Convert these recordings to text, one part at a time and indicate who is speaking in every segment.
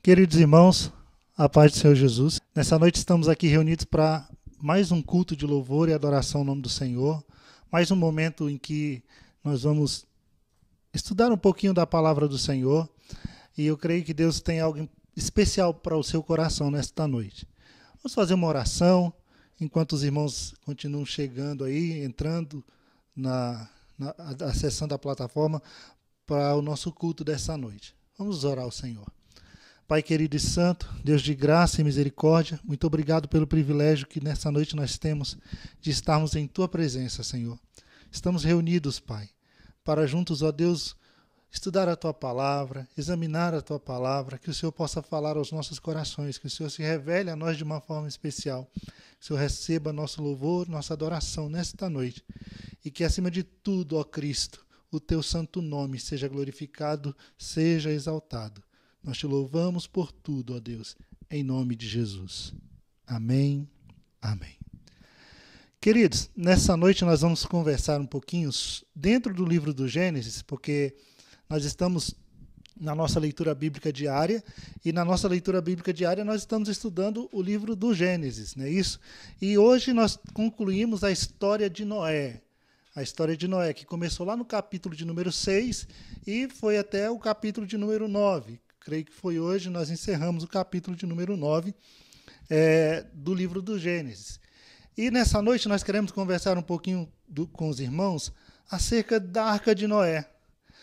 Speaker 1: Queridos irmãos, a paz do Senhor Jesus. Nessa noite estamos aqui reunidos para mais um culto de louvor e adoração ao nome do Senhor. Mais um momento em que nós vamos estudar um pouquinho da palavra do Senhor. E eu creio que Deus tem algo especial para o seu coração nesta noite. Vamos fazer uma oração enquanto os irmãos continuam chegando aí, entrando na sessão da plataforma para o nosso culto dessa noite. Vamos orar ao Senhor. Pai querido e santo, Deus de graça e misericórdia, muito obrigado pelo privilégio que nessa noite nós temos de estarmos em Tua presença, Senhor. Estamos reunidos, Pai, para juntos, ó Deus, estudar a Tua palavra, examinar a Tua palavra, que o Senhor possa falar aos nossos corações, que o Senhor se revele a nós de uma forma especial, que o Senhor receba nosso louvor, nossa adoração nesta noite, e que acima de tudo, ó Cristo, o Teu santo nome seja glorificado, seja exaltado. Nós te louvamos por tudo, ó Deus, em nome de Jesus. Amém, amém. Queridos, nessa noite nós vamos conversar um pouquinho dentro do livro do Gênesis, porque nós estamos na nossa leitura bíblica diária, e na nossa leitura bíblica diária nós estamos estudando o livro do Gênesis, não é isso? E hoje nós concluímos a história de Noé. A história de Noé, que começou lá no capítulo de número 6 e foi até o capítulo de número 9. Creio que foi hoje, nós encerramos o capítulo de número 9 do livro do Gênesis. E nessa noite nós queremos conversar um pouquinho com os irmãos acerca da Arca de Noé.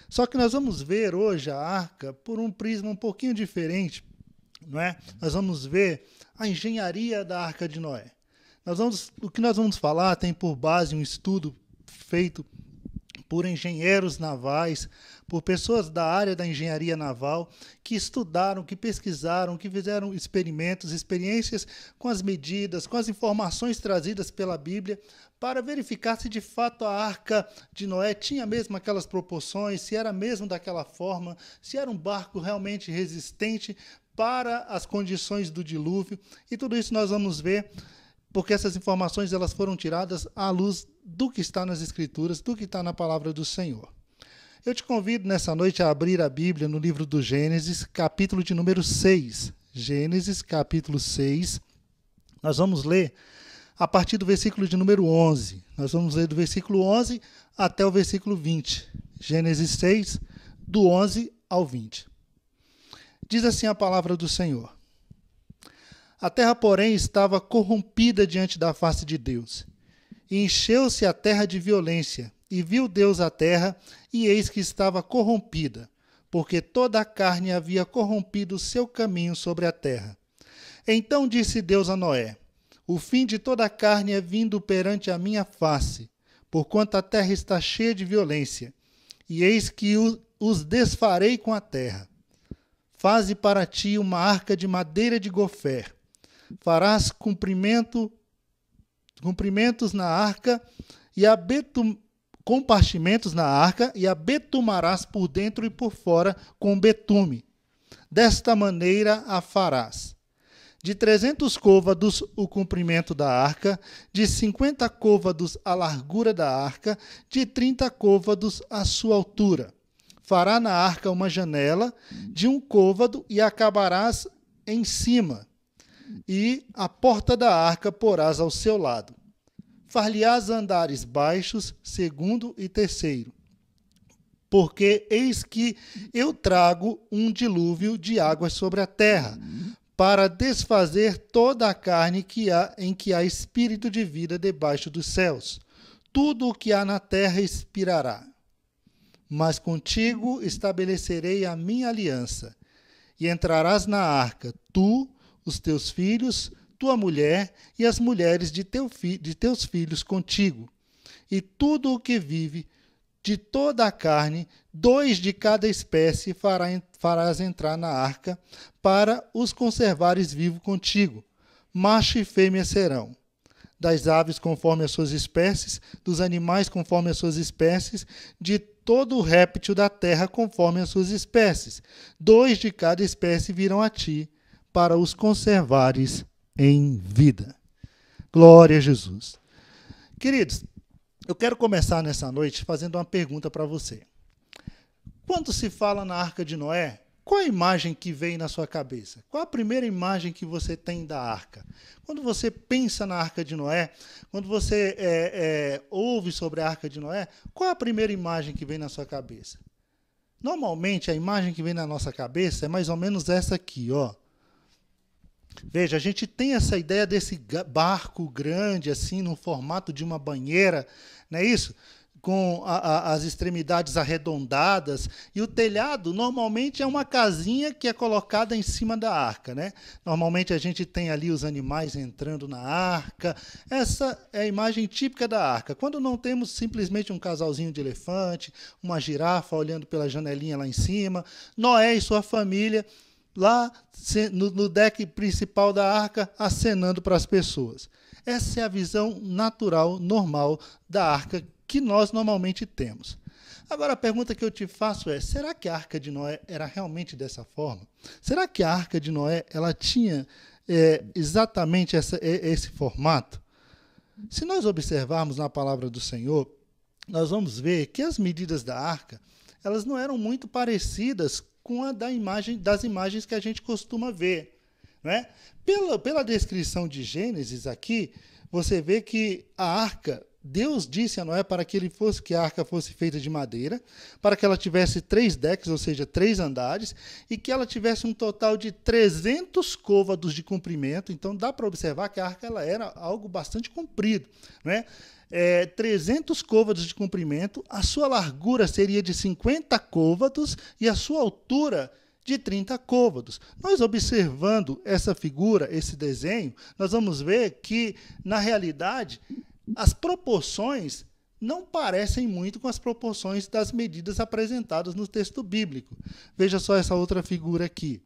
Speaker 1: Só que nós vamos ver hoje a Arca por um prisma um pouquinho diferente, não é? Nós vamos ver a engenharia da Arca de Noé. O que nós vamos falar tem por base um estudo feito por engenheiros navais, por pessoas da área da engenharia naval, que estudaram, que pesquisaram, que fizeram experiências com as medidas, com as informações trazidas pela Bíblia, para verificar se de fato a Arca de Noé tinha mesmo aquelas proporções, se era mesmo daquela forma, se era um barco realmente resistente para as condições do dilúvio. E tudo isso nós vamos ver, porque essas informações elas foram tiradas à luz do que está nas Escrituras, do que está na palavra do Senhor. Eu te convido nessa noite a abrir a Bíblia no livro do Gênesis, capítulo de número 6. Gênesis, capítulo 6. Nós vamos ler a partir do versículo de número 11. Nós vamos ler do versículo 11 até o versículo 20. Gênesis 6, do 11 ao 20. Diz assim a palavra do Senhor. A terra, porém, estava corrompida diante da face de Deus. E encheu-se a terra de violência, e viu Deus a terra, e eis que estava corrompida, porque toda a carne havia corrompido o seu caminho sobre a terra. Então disse Deus a Noé: o fim de toda a carne é vindo perante a minha face, porquanto a terra está cheia de violência, e eis que os desfarei com a terra. Faze para ti uma arca de madeira de gofer. Farás comprimentos na arca e compartimentos na arca e a betumarás por dentro e por fora com betume. Desta maneira a farás. De 300 côvados o comprimento da arca, de 50 côvados a largura da arca, de 30 côvados a sua altura. Fará na arca uma janela de 1 côvado e acabarás em cima. E a porta da arca porás ao seu lado. Far-lhe-ás andares baixos, segundo e terceiro. Porque eis que eu trago um dilúvio de águas sobre a terra, para desfazer toda a carne em que há espírito de vida debaixo dos céus. Tudo o que há na terra expirará. Mas contigo estabelecerei a minha aliança, e entrarás na arca, tu, os teus filhos, tua mulher e as mulheres de teus filhos contigo. E tudo o que vive, de toda a carne, 2 de cada espécie farás entrar na arca, para os conservares vivos contigo. Macho e fêmea serão. Das aves conforme as suas espécies, dos animais conforme as suas espécies, de todo o réptil da terra conforme as suas espécies. 2 de cada espécie virão a ti, para os conservares em vida. Glória a Jesus. Queridos, eu quero começar nessa noite fazendo uma pergunta para você. Quando se fala na Arca de Noé, qual a imagem que vem na sua cabeça? Qual a primeira imagem que você tem da arca? Quando você pensa na Arca de Noé, quando você ouve sobre a Arca de Noé, qual a primeira imagem que vem na sua cabeça? Normalmente, a imagem que vem na nossa cabeça é mais ou menos essa aqui, ó. Veja, a gente tem essa ideia desse barco grande, assim, no formato de uma banheira, não é isso? Com as extremidades arredondadas, e o telhado normalmente é uma casinha que é colocada em cima da arca, né? Normalmente a gente tem ali os animais entrando na arca. Essa é a imagem típica da arca. Quando não temos simplesmente um casalzinho de elefante, uma girafa olhando pela janelinha lá em cima, Noé e sua família lá no deck principal da arca acenando para as pessoas. Essa é a visão natural, normal da arca que nós normalmente temos. Agora, a pergunta que eu te faço é, será que a Arca de Noé era realmente dessa forma? Será que a Arca de Noé ela tinha exatamente esse formato? Se nós observarmos na palavra do Senhor, nós vamos ver que as medidas da arca elas não eram muito parecidas com a das imagens que a gente costuma ver. Né? Pela descrição de Gênesis aqui, você vê que a arca, Deus disse a Noé para que a arca fosse feita de madeira, para que ela tivesse 3 decks, ou seja, 3 andares, e que ela tivesse um total de 300 côvados de comprimento. Então, dá para observar que a arca ela era algo bastante comprido. Né? 300 côvados de comprimento, a sua largura seria de 50 côvados e a sua altura de 30 côvados. Nós observando essa figura, esse desenho, nós vamos ver que, na realidade, as proporções não parecem muito com as proporções das medidas apresentadas no texto bíblico. Veja só essa outra figura aqui.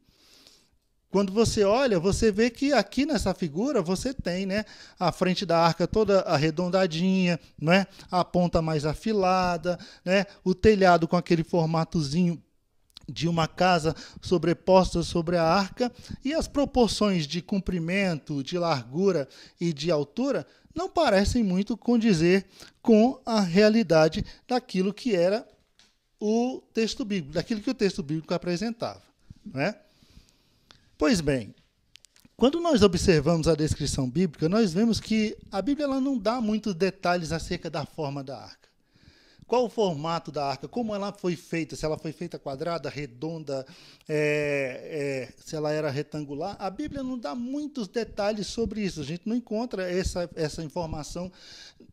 Speaker 1: Quando você olha, você vê que aqui nessa figura você tem, né, a frente da arca toda arredondadinha, né, a ponta mais afilada, né, o telhado com aquele formatozinho de uma casa sobreposta sobre a arca, e as proporções de comprimento, de largura e de altura não parecem muito condizer com a realidade daquilo que era o texto bíblico, daquilo que o texto bíblico apresentava. Né? Pois bem, quando nós observamos a descrição bíblica, nós vemos que a Bíblia ela não dá muitos detalhes acerca da forma da arca. Qual o formato da arca? Como ela foi feita? Se ela foi feita quadrada, redonda, se ela era retangular? A Bíblia não dá muitos detalhes sobre isso. A gente não encontra essa informação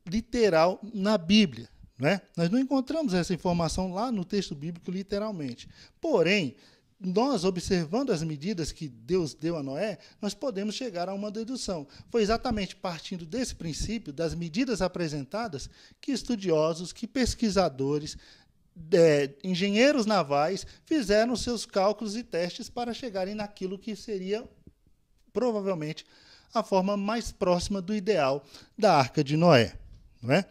Speaker 1: literal na Bíblia. Né? Nós não encontramos essa informação lá no texto bíblico literalmente. Porém, nós, observando as medidas que Deus deu a Noé, nós podemos chegar a uma dedução. Foi exatamente partindo desse princípio, das medidas apresentadas, que estudiosos, que pesquisadores, engenheiros navais, fizeram seus cálculos e testes para chegarem naquilo que seria, provavelmente, a forma mais próxima do ideal da Arca de Noé. Não é?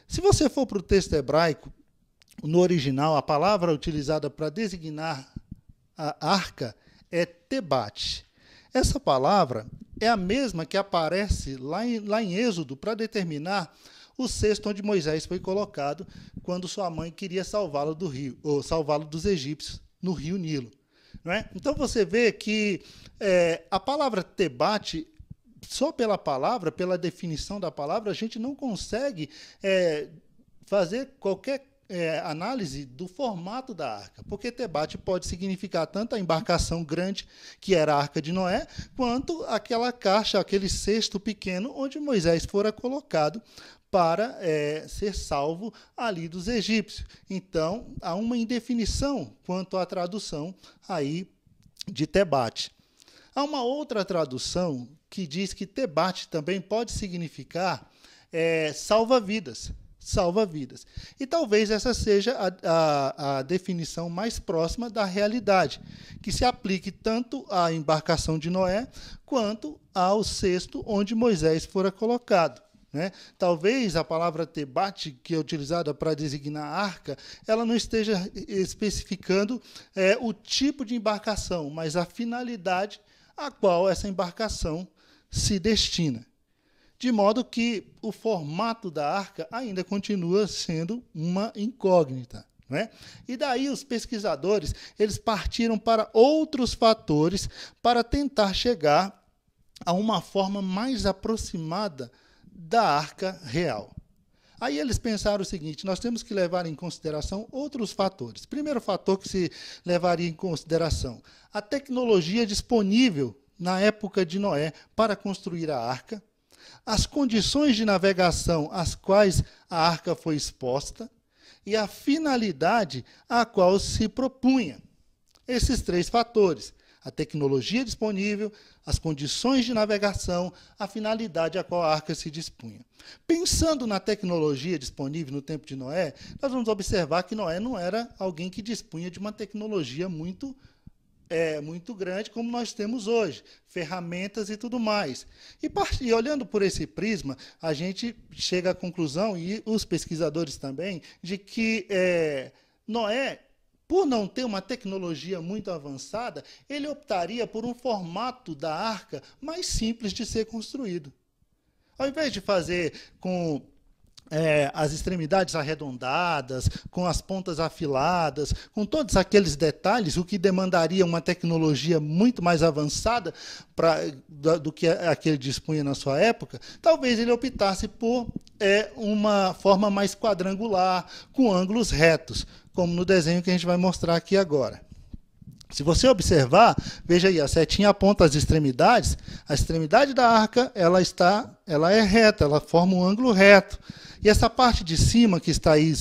Speaker 1: Se você for para o texto hebraico, no original, a palavra utilizada para designar a arca é Tebate. Essa palavra é a mesma que aparece lá em Êxodo para determinar o cesto onde Moisés foi colocado quando sua mãe queria salvá-lo do rio, ou salvá-lo dos egípcios no rio Nilo. Não é? Então você vê que a palavra Tebate, só pela palavra, pela definição da palavra, a gente não consegue fazer qualquer análise do formato da arca, porque Tebate pode significar tanto a embarcação grande, que era a Arca de Noé, quanto aquela caixa, aquele cesto pequeno, onde Moisés fora colocado para ser salvo ali dos egípcios. Então, há uma indefinição quanto à tradução aí de Tebate. Há uma outra tradução que diz que Tebate também pode significar salva-vidas. Salva-vidas. E talvez essa seja a definição mais próxima da realidade, que se aplique tanto à embarcação de Noé, quanto ao cesto onde Moisés fora colocado. Né? Talvez a palavra Tebate, que é utilizada para designar a arca, ela não esteja especificando o tipo de embarcação, mas a finalidade a qual essa embarcação se destina. De modo que o formato da arca ainda continua sendo uma incógnita. não é? E daí os pesquisadores eles partiram para outros fatores para tentar chegar a uma forma mais aproximada da arca real. Aí eles pensaram o seguinte: nós temos que levar em consideração outros fatores. Primeiro fator que se levaria em consideração: a tecnologia disponível na época de Noé para construir a arca, as condições de navegação às quais a arca foi exposta e a finalidade a qual se propunha. Esses três fatores: a tecnologia disponível, as condições de navegação, a finalidade a qual a arca se dispunha. Pensando na tecnologia disponível no tempo de Noé, nós vamos observar que Noé não era alguém que dispunha de uma tecnologia muito grande como nós temos hoje, ferramentas e tudo mais. E olhando por esse prisma, a gente chega à conclusão, e os pesquisadores também, de que Noé, por não ter uma tecnologia muito avançada, ele optaria por um formato da arca mais simples de ser construído. Ao invés de fazer com as extremidades arredondadas, com as pontas afiladas, com todos aqueles detalhes, o que demandaria uma tecnologia muito mais avançada do que a que ele dispunha na sua época, talvez ele optasse por uma forma mais quadrangular, com ângulos retos, como no desenho que a gente vai mostrar aqui agora. Se você observar, veja aí, a setinha aponta as extremidades. A extremidade da arca ela é reta, ela forma um ângulo reto. E essa parte de cima, que está aí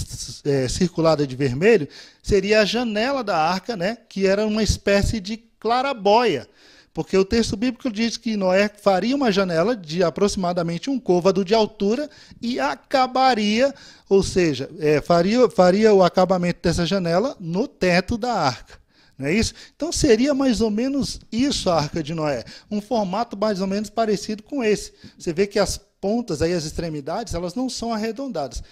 Speaker 1: circulada de vermelho, seria a janela da arca, né, que era uma espécie de clarabóia. Porque o texto bíblico diz que Noé faria uma janela de aproximadamente um côvado de altura e acabaria, ou seja, faria o acabamento dessa janela no teto da arca. Não é isso? Então seria mais ou menos isso a Arca de Noé, um formato mais ou menos parecido com esse. Você vê que as pontas, aí, as extremidades, elas não são arredondadas.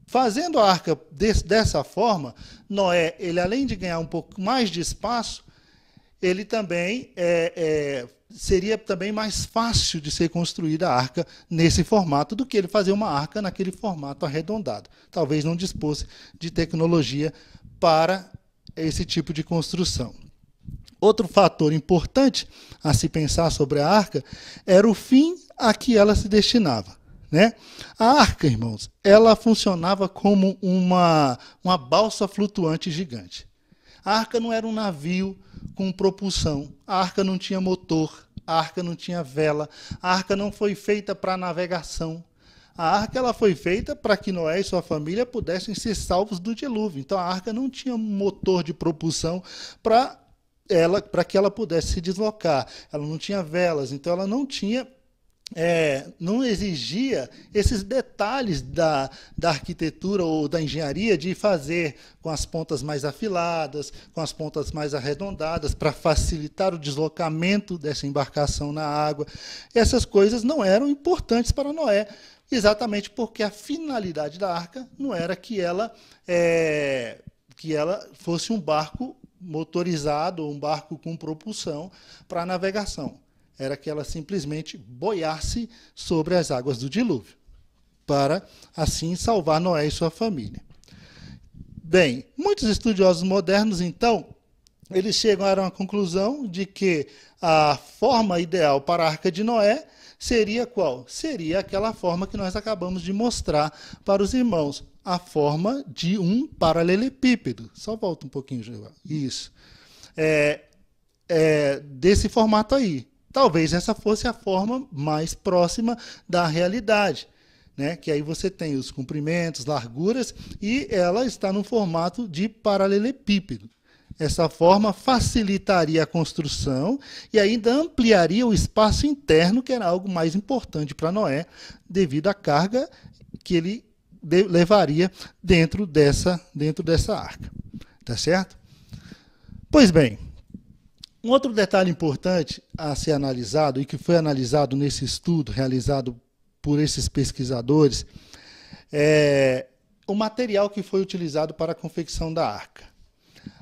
Speaker 1: Fazendo a arca dessa forma, Noé, ele além de ganhar um pouco mais de espaço, ele também seria também mais fácil de ser construída a arca nesse formato do que ele fazer uma arca naquele formato arredondado. Talvez não dispôs de tecnologia para esse tipo de construção. Outro fator importante a se pensar sobre a arca era o fim a que ela se destinava, né? A arca, irmãos, ela funcionava como uma balsa flutuante gigante. A arca não era um navio com propulsão, a arca não tinha motor, a arca não tinha vela, a arca não foi feita para navegação. A arca ela foi feita para que Noé e sua família pudessem ser salvos do dilúvio. Então a arca não tinha motor de propulsão para que ela pudesse se deslocar. Ela não tinha velas, então ela não tinha, não exigia esses detalhes da arquitetura ou da engenharia de fazer com as pontas mais afiladas, com as pontas mais arredondadas, para facilitar o deslocamento dessa embarcação na água. Essas coisas não eram importantes para Noé, exatamente porque a finalidade da arca não era que ela fosse um barco motorizado, ou um barco com propulsão para navegação. Era que ela simplesmente boiasse sobre as águas do dilúvio, para assim salvar Noé e sua família. Bem, muitos estudiosos modernos, então, eles chegaram à conclusão de que a forma ideal para a Arca de Noé seria qual? Seria aquela forma que nós acabamos de mostrar para os irmãos, a forma de um paralelepípedo. Só volta um pouquinho, João. Isso. Desse formato aí. Talvez essa fosse a forma mais próxima da realidade, né? Que aí você tem os comprimentos, larguras, e ela está no formato de paralelepípedo. Essa forma facilitaria a construção e ainda ampliaria o espaço interno, que era algo mais importante para Noé, devido à carga que ele levaria dentro dessa arca. Tá certo? Pois bem, um outro detalhe importante a ser analisado, e que foi analisado nesse estudo realizado por esses pesquisadores, é o material que foi utilizado para a confecção da arca.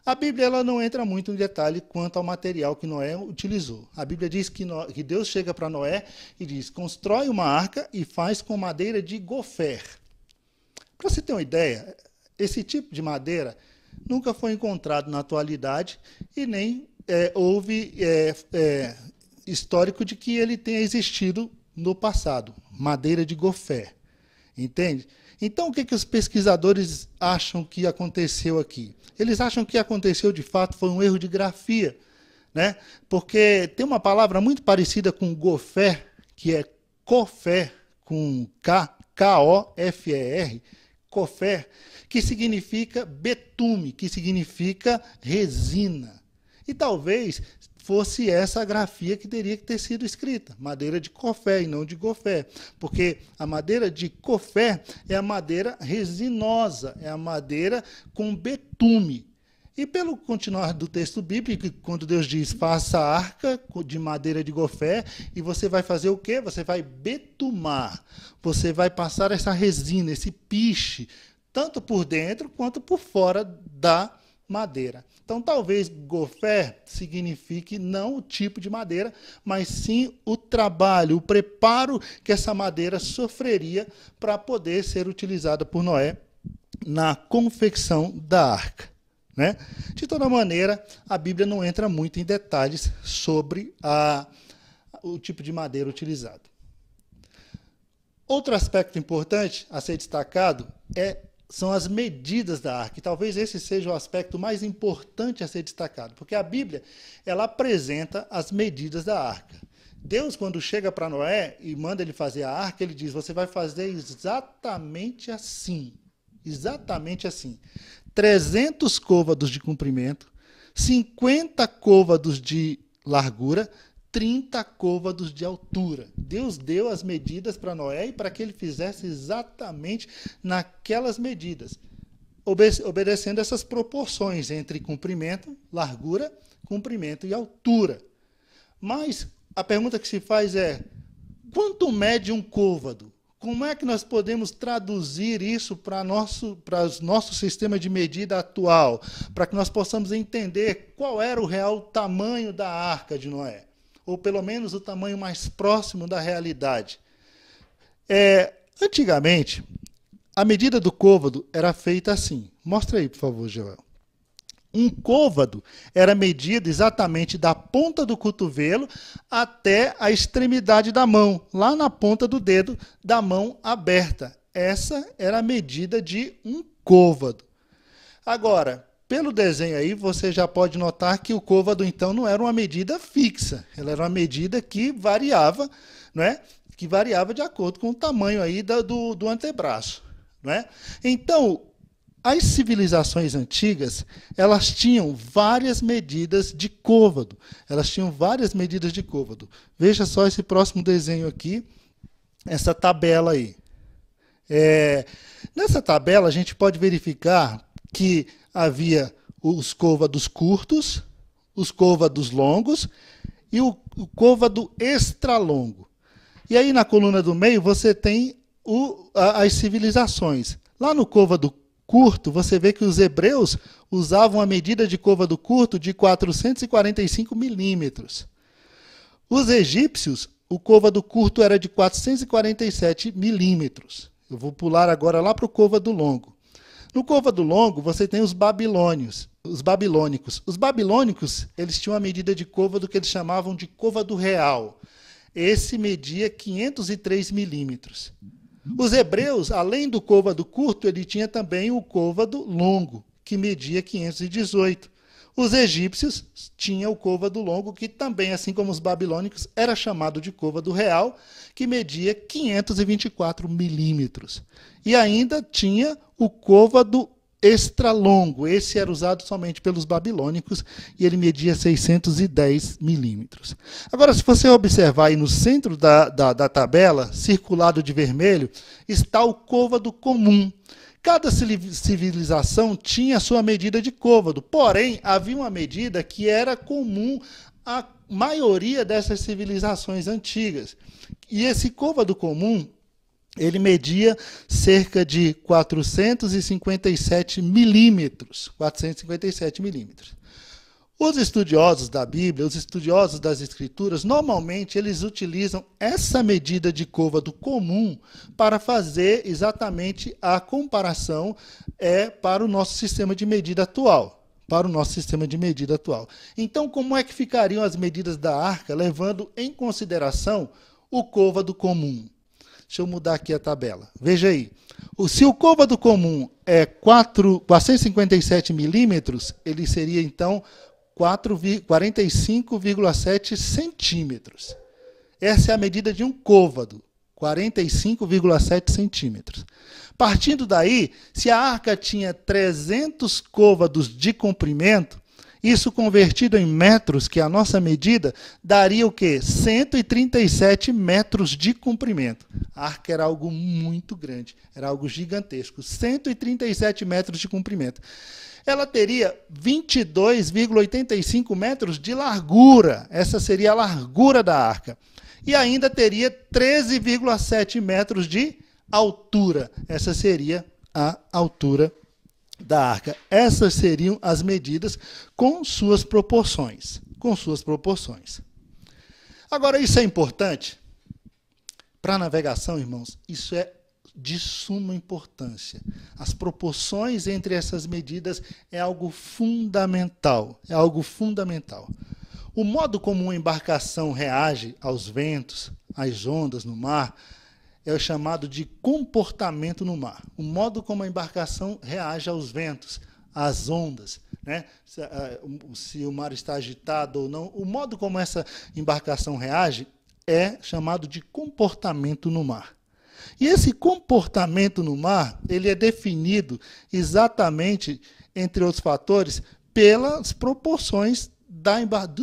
Speaker 1: A Bíblia ela não entra muito em detalhe quanto ao material que Noé utilizou. A Bíblia diz que Deus chega para Noé e diz: constrói uma arca e faz com madeira de gofer. Para você ter uma ideia, esse tipo de madeira nunca foi encontrado na atualidade e nem houve histórico de que ele tenha existido no passado. Madeira de gofé. Entende? Então, o que os pesquisadores acham que aconteceu aqui? Eles acham que aconteceu, de fato, foi um erro de grafia, né? Porque tem uma palavra muito parecida com gofé, que é cofé, com K, K-O-F-E-R, cofé, que significa betume, que significa resina. E talvez fosse essa a grafia que teria que ter sido escrita, madeira de cofé e não de gofé, porque a madeira de cofé é a madeira resinosa, é a madeira com betume. E pelo continuar do texto bíblico, quando Deus diz, faça a arca de madeira de gofé, e você vai fazer o quê? Você vai betumar, você vai passar essa resina, esse piche, tanto por dentro quanto por fora da madeira. Então, talvez gofé signifique não o tipo de madeira, mas sim o trabalho, o preparo que essa madeira sofreria para poder ser utilizada por Noé na confecção da arca, né? De toda maneira, a Bíblia não entra muito em detalhes sobre o tipo de madeira utilizado. Outro aspecto importante a ser destacado são as medidas da arca. E talvez esse seja o aspecto mais importante a ser destacado, porque a Bíblia ela apresenta as medidas da arca. Deus, quando chega para Noé e manda ele fazer a arca, ele diz, você vai fazer exatamente assim. Exatamente assim. 300 côvados de comprimento, 50 côvados de largura, 30 côvados de altura. Deus deu as medidas para Noé e para que ele fizesse exatamente naquelas medidas, obedecendo essas proporções entre comprimento, largura, comprimento e altura. Mas a pergunta que se faz é, quanto mede um côvado? Como é que nós podemos traduzir isso para o nosso sistema de medida atual, para que nós possamos entender qual era o real tamanho da arca de Noé? Ou pelo menos o tamanho mais próximo da realidade. Antigamente, a medida do côvado era feita assim. Mostra aí, por favor, Joel. Um côvado era medido exatamente da ponta do cotovelo até a extremidade da mão, lá na ponta do dedo da mão aberta. Essa era a medida de um côvado. Agora, pelo desenho aí, você já pode notar que o côvado, então, não era uma medida fixa. Ela era uma medida que variava, né? Que variava de acordo com o tamanho aí do antebraço, né? Então, as civilizações antigas, elas tinham várias medidas de côvado. Elas tinham várias medidas de côvado. Veja só esse próximo desenho aqui, essa tabela aí. Nessa tabela, a gente pode verificar que havia os côvados curtos, os côvados longos e o côvado extralongo. E aí, na coluna do meio, você tem as civilizações. Lá no côvado curto, você vê que os hebreus usavam a medida de côvado curto de 445 milímetros. Os egípcios, o côvado curto era de 447 milímetros. Eu vou pular agora lá para o côvado longo. No côvado longo, você tem os babilônicos. Os babilônicos, eles tinham uma medida de côvado que eles chamavam de côvado real. Esse media 503 milímetros. Os hebreus, além do côvado curto, ele tinha também o côvado longo, que media 518. Os egípcios tinham o côvado longo, que também, assim como os babilônicos, era chamado de côvado real, que media 524 milímetros. E ainda tinha o côvado extralongo. Esse era usado somente pelos babilônicos e ele media 610 milímetros. Agora, se você observar aí no centro da tabela, circulado de vermelho, está o côvado comum. Cada civilização tinha a sua medida de côvado, porém, havia uma medida que era comum à maioria dessas civilizações antigas. E esse côvado comum, ele media cerca de 457 milímetros. 457 milímetros. Os estudiosos da Bíblia, os estudiosos das Escrituras, normalmente eles utilizam essa medida de côvado comum para fazer exatamente a comparação para o nosso sistema de medida atual. Então, como é que ficariam as medidas da arca, levando em consideração o côvado comum? Deixa eu mudar aqui a tabela. Veja aí. Se o côvado comum é 457 milímetros, ele seria, então, 45,7 centímetros. Essa é a medida de um côvado, 45,7 centímetros. Partindo daí, se a arca tinha 300 côvados de comprimento, isso convertido em metros, que é a nossa medida, daria o quê? 137 metros de comprimento. A arca era algo muito grande, era algo gigantesco, 137 metros de comprimento. Ela teria 22,85 metros de largura. Essa seria a largura da arca. E ainda teria 13,7 metros de altura. Essa seria a altura da arca. Essas seriam as medidas com suas proporções. Agora, isso é importante? Para a navegação, irmãos, isso é de suma importância. As proporções entre essas medidas é algo fundamental. O modo como uma embarcação reage aos ventos, às ondas no mar, é o chamado de comportamento no mar. O modo como a embarcação reage aos ventos, às ondas, né? Se o mar está agitado ou não, o modo como essa embarcação reage é chamado de comportamento no mar. E esse comportamento no mar, ele é definido exatamente, entre outros fatores, pelas proporções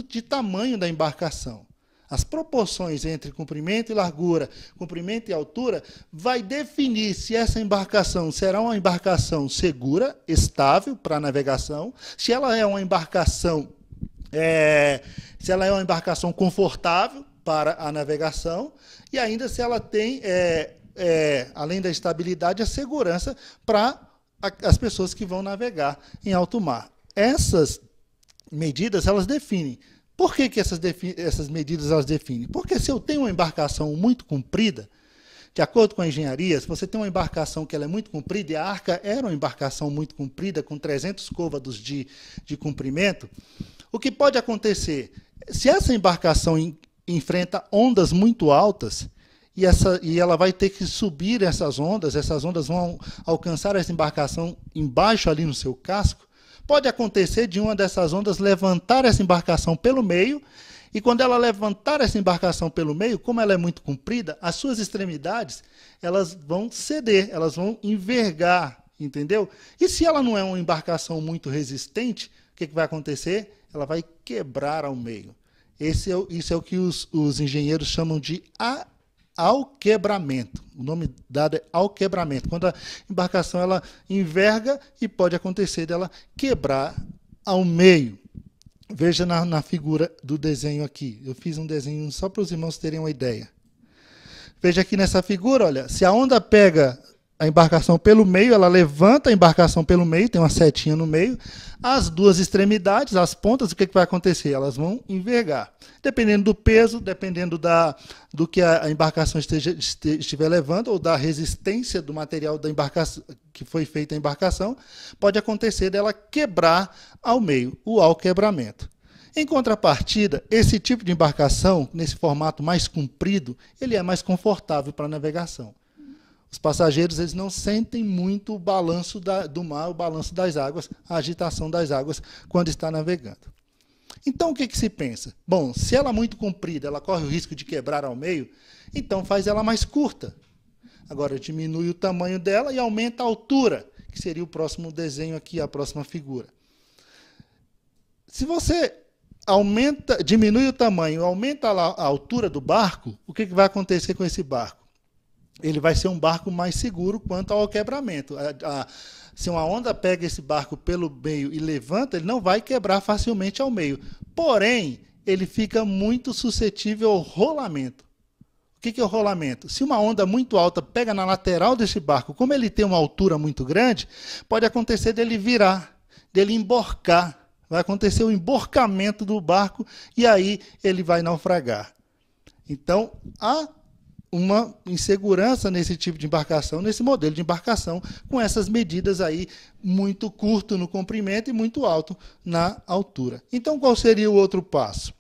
Speaker 1: de tamanho da embarcação. As proporções entre comprimento e largura, comprimento e altura, vai definir se essa embarcação será uma embarcação segura, estável para a navegação, se ela é uma embarcação confortável para a navegação, e ainda se ela tem, além da estabilidade, a segurança para as pessoas que vão navegar em alto mar. Essas medidas, elas definem. Por que essas medidas elas definem? Porque se eu tenho uma embarcação muito comprida, de acordo com a engenharia, se você tem uma embarcação que ela é muito comprida, e a arca era uma embarcação muito comprida, com 300 côvados de comprimento, o que pode acontecer? Se essa embarcação enfrenta ondas muito altas, e ela vai ter que subir essas ondas vão alcançar essa embarcação embaixo ali no seu casco, pode acontecer de uma dessas ondas levantar essa embarcação pelo meio, e quando ela levantar essa embarcação pelo meio, como ela é muito comprida, as suas extremidades elas vão ceder, elas vão envergar, entendeu? E se ela não é uma embarcação muito resistente, o que vai acontecer? Ela vai quebrar ao meio. Isso é o que os engenheiros chamam de alquebramento. O nome dado é alquebramento. Quando a embarcação ela enverga e pode acontecer dela quebrar ao meio. Veja na figura do desenho aqui. Eu fiz um desenho só para os irmãos terem uma ideia. Veja aqui nessa figura, olha, se a onda pega a embarcação pelo meio, ela levanta a embarcação pelo meio, tem uma setinha no meio, as duas extremidades, as pontas, o que vai acontecer? Elas vão envergar. Dependendo do peso, dependendo do que a embarcação estiver levando, ou da resistência do material da embarcação, que foi feita a embarcação, pode acontecer dela quebrar ao meio, o alquebramento. Em contrapartida, esse tipo de embarcação, nesse formato mais comprido, ele é mais confortável para a navegação. Os passageiros eles não sentem muito o balanço do mar, o balanço das águas, a agitação das águas quando está navegando. Então, o que se pensa? Bom, se ela é muito comprida, ela corre o risco de quebrar ao meio, então faz ela mais curta. Agora, diminui o tamanho dela e aumenta a altura, que seria o próximo desenho aqui, a próxima figura. Se você diminui o tamanho, aumenta a altura do barco, o que vai acontecer com esse barco? Ele vai ser um barco mais seguro quanto ao quebramento. Se uma onda pega esse barco pelo meio e levanta, ele não vai quebrar facilmente ao meio. Porém, ele fica muito suscetível ao rolamento. O que é o rolamento? Se uma onda muito alta pega na lateral desse barco, como ele tem uma altura muito grande, pode acontecer dele virar, dele emborcar vai acontecer o emborcamento do barco e aí ele vai naufragar. Então, há uma insegurança nesse tipo de embarcação, nesse modelo de embarcação, com essas medidas aí muito curto no comprimento e muito alto na altura. Então, qual seria o outro passo?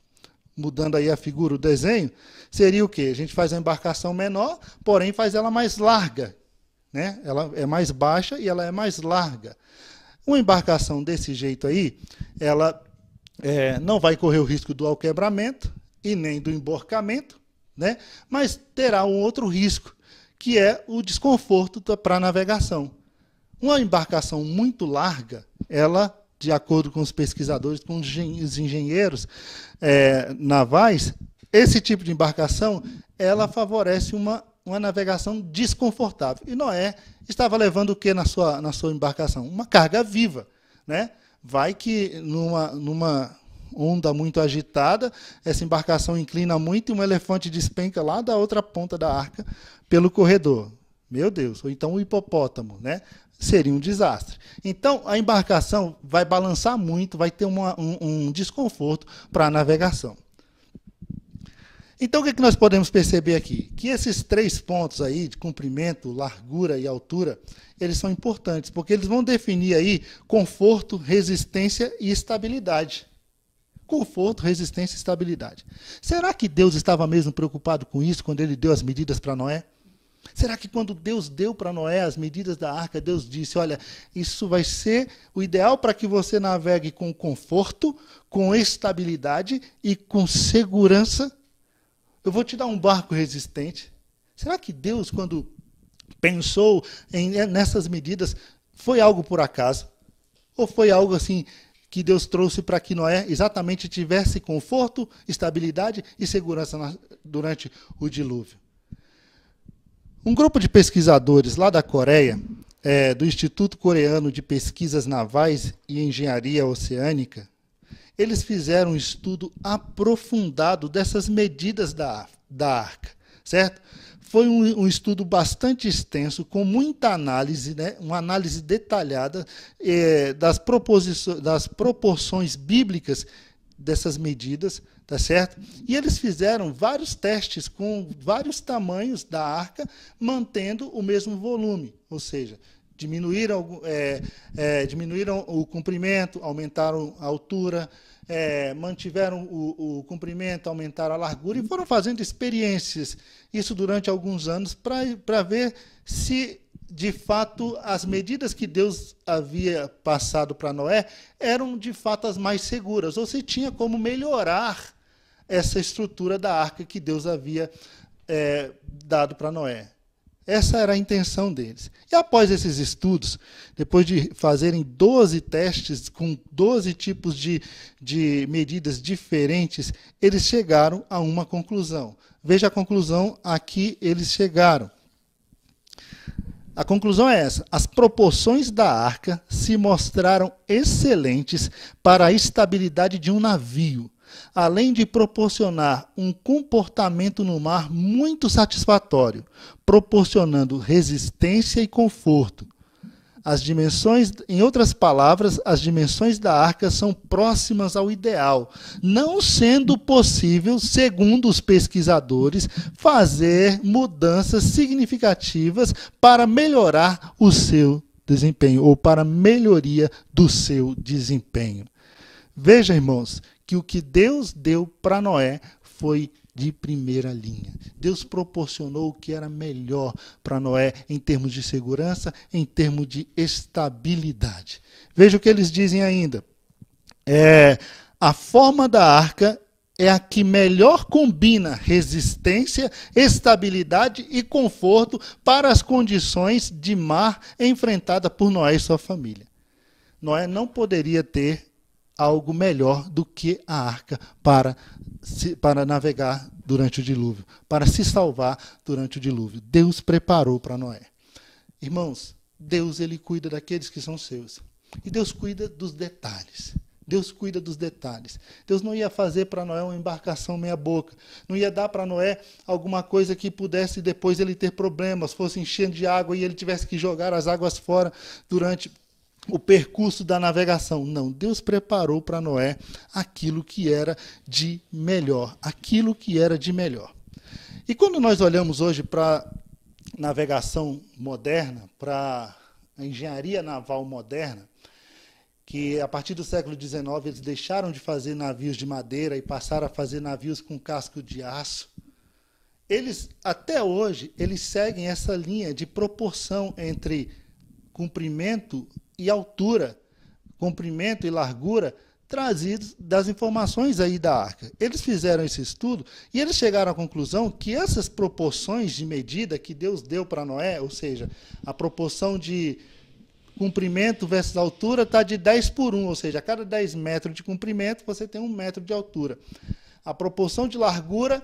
Speaker 1: Mudando aí a figura, o desenho, seria o quê? A gente faz a embarcação menor, porém faz ela mais larga, né? Ela é mais baixa e ela é mais larga. Uma embarcação desse jeito aí, ela não vai correr o risco do alquebramento e nem do emborcamento, né? Mas terá um outro risco, que é o desconforto para a navegação. Uma embarcação muito larga, ela, de acordo com os pesquisadores, com os engenheiros navais, esse tipo de embarcação, ela favorece uma navegação desconfortável. E Noé estava levando o que na sua embarcação? Uma carga viva, né? Vai que numa onda muito agitada, essa embarcação inclina muito e um elefante despenca lá da outra ponta da arca pelo corredor. Meu Deus, ou então um hipopótamo, né? Seria um desastre. Então, a embarcação vai balançar muito, vai ter um desconforto para a navegação. Então, o que nós podemos perceber aqui? Que esses 3 pontos aí, de comprimento, largura e altura, eles são importantes, porque eles vão definir aí conforto, resistência e estabilidade. Conforto, resistência e estabilidade. Será que Deus estava mesmo preocupado com isso quando ele deu as medidas para Noé? Será que quando Deus deu para Noé as medidas da arca, Deus disse, olha, isso vai ser o ideal para que você navegue com conforto, com estabilidade e com segurança? Eu vou te dar um barco resistente. Será que Deus, quando pensou nessas medidas, foi algo por acaso? Ou foi algo assim que Deus trouxe para que Noé exatamente tivesse conforto, estabilidade e segurança durante o dilúvio? Um grupo de pesquisadores lá da Coreia, do Instituto Coreano de Pesquisas Navais e Engenharia Oceânica, eles fizeram um estudo aprofundado dessas medidas da arca, certo? Foi um estudo bastante extenso, com muita análise, né? Uma análise detalhada das proporções bíblicas dessas medidas, tá certo? E eles fizeram vários testes com vários tamanhos da arca, mantendo o mesmo volume, ou seja, diminuíram o comprimento, aumentaram a altura, mantiveram o comprimento, aumentaram a largura e foram fazendo experiências, isso durante alguns anos, para ver se, de fato, as medidas que Deus havia passado para Noé eram, de fato, as mais seguras, ou se tinha como melhorar essa estrutura da arca que Deus havia dado para Noé. Essa era a intenção deles. E após esses estudos, depois de fazerem 12 testes com 12 tipos de medidas diferentes, eles chegaram a uma conclusão. Veja a conclusão a que eles chegaram. A conclusão é essa: as proporções da arca se mostraram excelentes para a estabilidade de um navio, além de proporcionar um comportamento no mar muito satisfatório, proporcionando resistência e conforto. As dimensões, em outras palavras, as dimensões da arca são próximas ao ideal, não sendo possível, segundo os pesquisadores, fazer mudanças significativas para melhorar o seu desempenho, ou para melhoria do seu desempenho. Veja, irmãos, que o que Deus deu para Noé foi de primeira linha. Deus proporcionou o que era melhor para Noé em termos de segurança, em termos de estabilidade. Veja o que eles dizem ainda. A forma da arca é a que melhor combina resistência, estabilidade e conforto para as condições de mar enfrentada por Noé e sua família. Noé não poderia ter algo melhor do que a arca para navegar durante o dilúvio, para se salvar durante o dilúvio. Deus preparou para Noé. Irmãos, Deus, ele cuida daqueles que são seus. E Deus cuida dos detalhes. Deus cuida dos detalhes. Deus não ia fazer para Noé uma embarcação meia boca. Não ia dar para Noé alguma coisa que pudesse depois ele ter problemas, fosse enchendo de água e ele tivesse que jogar as águas fora durante o percurso da navegação. Não, Deus preparou para Noé aquilo que era de melhor, aquilo que era de melhor. E quando nós olhamos hoje para a navegação moderna, para a engenharia naval moderna, que a partir do século XIX eles deixaram de fazer navios de madeira e passaram a fazer navios com casco de aço, eles, até hoje, eles seguem essa linha de proporção entre comprimento e altura, comprimento e largura, trazidos das informações aí da Arca. Eles fizeram esse estudo e eles chegaram à conclusão que essas proporções de medida que Deus deu para Noé, ou seja, a proporção de comprimento versus altura está de 10:1, ou seja, a cada 10 metros de comprimento você tem 1 metro de altura. A proporção de largura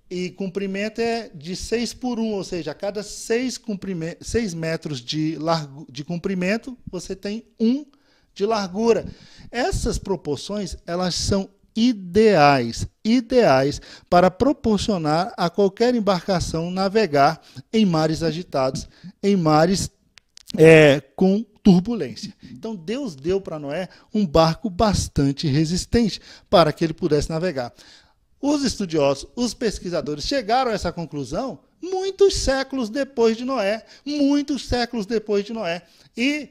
Speaker 1: e comprimento é de 6:1, ou seja, a cada 6 metros de comprimento você tem 1 de largura. Essas proporções, elas são ideais para proporcionar a qualquer embarcação navegar em mares agitados, em mares com turbulência. Então, Deus deu para Noé um barco bastante resistente para que ele pudesse navegar. Os estudiosos, os pesquisadores chegaram a essa conclusão muitos séculos depois de Noé, e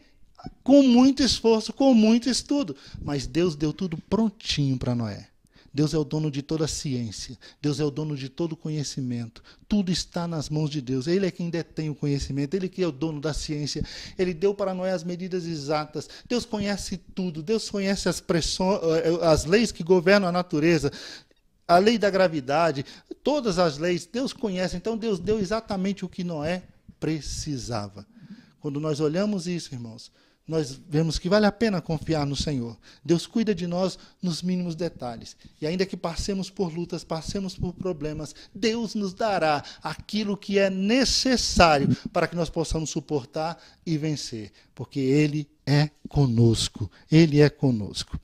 Speaker 1: com muito esforço, com muito estudo. Mas Deus deu tudo prontinho para Noé. Deus é o dono de toda a ciência. Deus é o dono de todo o conhecimento. Tudo está nas mãos de Deus. Ele é quem detém o conhecimento. Ele que é o dono da ciência. Ele deu para Noé as medidas exatas. Deus conhece tudo. Deus conhece as leis que governam a natureza. A lei da gravidade. Todas as leis. Deus conhece. Então Deus deu exatamente o que Noé precisava. Quando nós olhamos isso, irmãos, nós vemos que vale a pena confiar no Senhor. Deus cuida de nós nos mínimos detalhes. E ainda que passemos por lutas, passemos por problemas, Deus nos dará aquilo que é necessário para que nós possamos suportar e vencer. Porque Ele é conosco. Ele é conosco.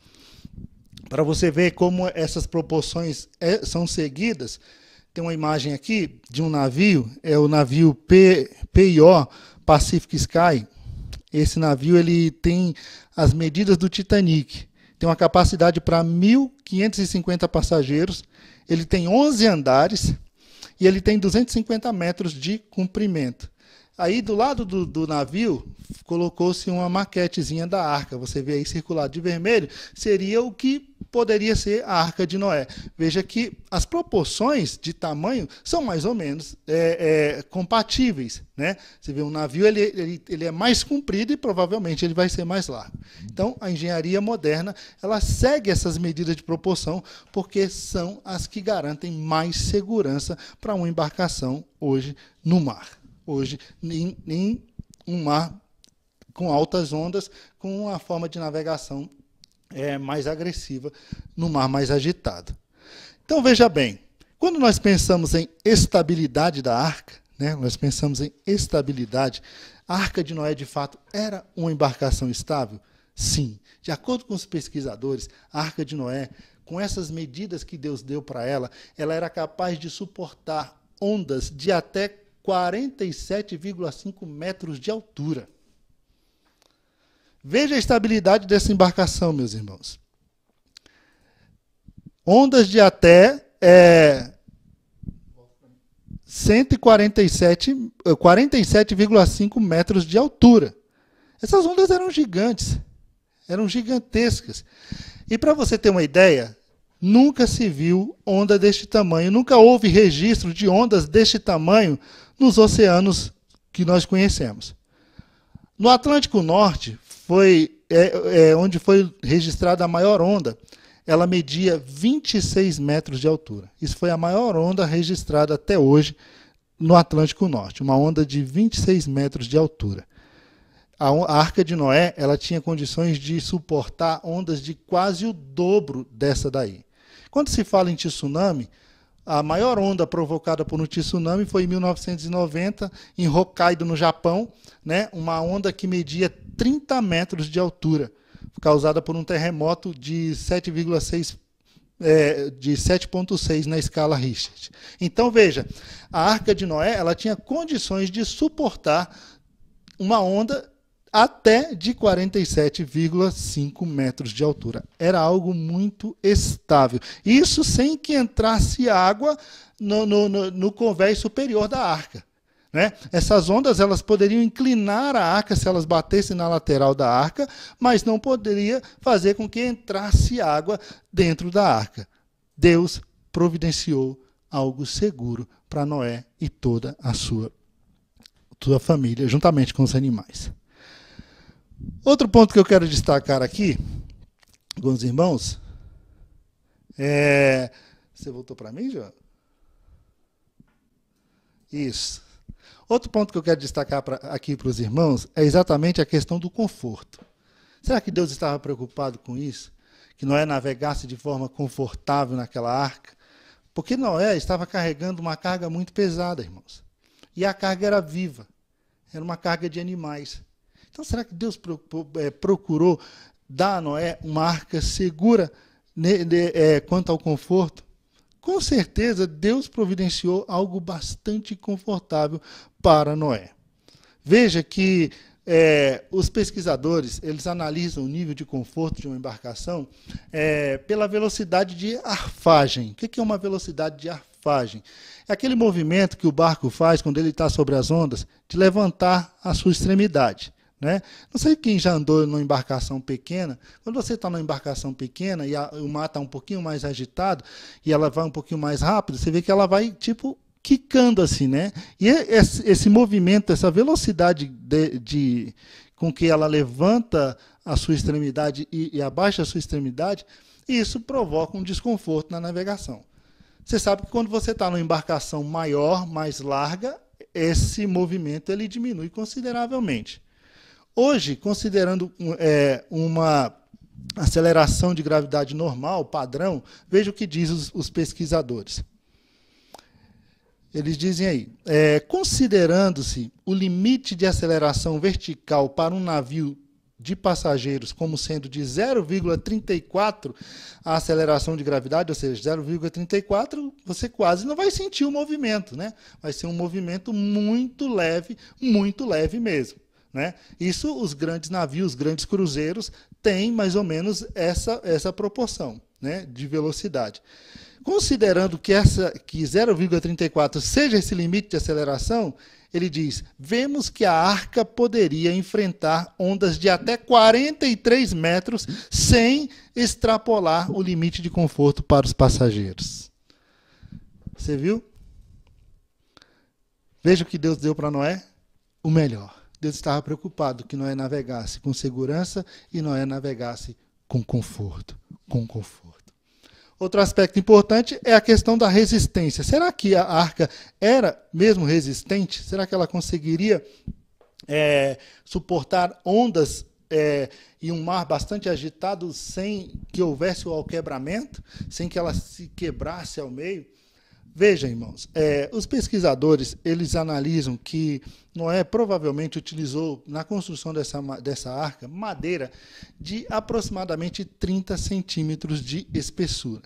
Speaker 1: Para você ver como essas proporções são seguidas, tem uma imagem aqui de um navio, é o navio PIO, Pacific Sky. Esse navio ele tem as medidas do Titanic. Tem uma capacidade para 1.550 passageiros. Ele tem 11 andares e ele tem 250 metros de comprimento. Aí, do lado do navio, colocou-se uma maquetezinha da arca. Você vê aí circulado de vermelho. Seria o que poderia ser a Arca de Noé. Veja que as proporções de tamanho são mais ou menos compatíveis, né? Você vê um navio, ele é mais comprido e provavelmente ele vai ser mais largo. Então, a engenharia moderna, ela segue essas medidas de proporção porque são as que garantem mais segurança para uma embarcação hoje no mar. Hoje, em um mar com altas ondas, com uma forma de navegação mais agressiva, no mar mais agitado. Então, veja bem, quando nós pensamos em estabilidade da arca, né, nós pensamos em estabilidade, a Arca de Noé, de fato, era uma embarcação estável? Sim. De acordo com os pesquisadores, a Arca de Noé, com essas medidas que Deus deu para ela era capaz de suportar ondas de até 47,5 metros de altura. Veja a estabilidade dessa embarcação, meus irmãos. Ondas de até 47,5 metros de altura. Essas ondas eram gigantes, eram gigantescas. E para você ter uma ideia, nunca se viu onda deste tamanho, nunca houve registro de ondas deste tamanho nos oceanos que nós conhecemos. No Atlântico Norte, foi onde foi registrada a maior onda. Ela media 26 metros de altura. Isso foi a maior onda registrada até hoje no Atlântico Norte, uma onda de 26 metros de altura. A Arca de Noé, ela tinha condições de suportar ondas de quase o dobro dessa daí. Quando se fala em tsunami, a maior onda provocada por um tsunami foi em 1990, em Hokkaido, no Japão, né? Uma onda que media 30 metros de altura, causada por um terremoto de 7,6 na escala Richter. Então, veja, a Arca de Noé ela tinha condições de suportar uma onda até de 47,5 metros de altura. Era algo muito estável. Isso sem que entrasse água no convés superior da arca. Né? Essas ondas elas poderiam inclinar a arca se elas batessem na lateral da arca, mas não poderia fazer com que entrasse água dentro da arca. Deus providenciou algo seguro para Noé e toda a sua família, juntamente com os animais. Outro ponto que eu quero destacar aqui, alguns irmãos, Você voltou para mim, João? Isso. Outro ponto que eu quero destacar aqui para os irmãos é exatamente a questão do conforto. Será que Deus estava preocupado com isso? Que Noé navegasse de forma confortável naquela arca? Porque Noé estava carregando uma carga muito pesada, irmãos. E a carga era viva. Era uma carga de animais. Então, será que Deus procurou dar a Noé uma arca segura quanto ao conforto? Com certeza, Deus providenciou algo bastante confortável para Noé. Veja que os pesquisadores eles analisam o nível de conforto de uma embarcação pela velocidade de arfagem. O que é uma velocidade de arfagem? É aquele movimento que o barco faz quando ele está sobre as ondas, de levantar a sua extremidade. Né? Não sei quem já andou numa embarcação pequena. Quando você está numa embarcação pequena e o mar está um pouquinho mais agitado e ela vai um pouquinho mais rápido, você vê que ela vai tipo quicando assim, né? E esse movimento, essa velocidade com que ela levanta a sua extremidade e abaixa a sua extremidade, isso provoca um desconforto na navegação. Você sabe que quando você está numa embarcação maior, mais larga, esse movimento ele diminui consideravelmente. Hoje, considerando uma aceleração de gravidade normal, padrão, veja o que diz os pesquisadores. Eles dizem aí, considerando-se o limite de aceleração vertical para um navio de passageiros como sendo de 0,34 a aceleração de gravidade, ou seja, 0,34, você quase não vai sentir o movimento, né? Vai ser um movimento muito leve mesmo. Né? Isso os grandes navios, os grandes cruzeiros, têm mais ou menos essa proporção, né, de velocidade. Considerando que 0,34 seja esse limite de aceleração, ele diz, vemos que a arca poderia enfrentar ondas de até 43 metros sem extrapolar o limite de conforto para os passageiros. Você viu? Veja o que Deus deu para Noé, o melhor. Deus estava preocupado que Noé navegasse com segurança e Noé navegasse com conforto. Outro aspecto importante é a questão da resistência. Será que a arca era mesmo resistente? Será que ela conseguiria suportar ondas e um mar bastante agitado sem que houvesse o alquebramento, sem que ela se quebrasse ao meio? Veja, irmãos, os pesquisadores eles analisam que Noé provavelmente utilizou na construção dessa arca madeira de aproximadamente 30 centímetros de espessura,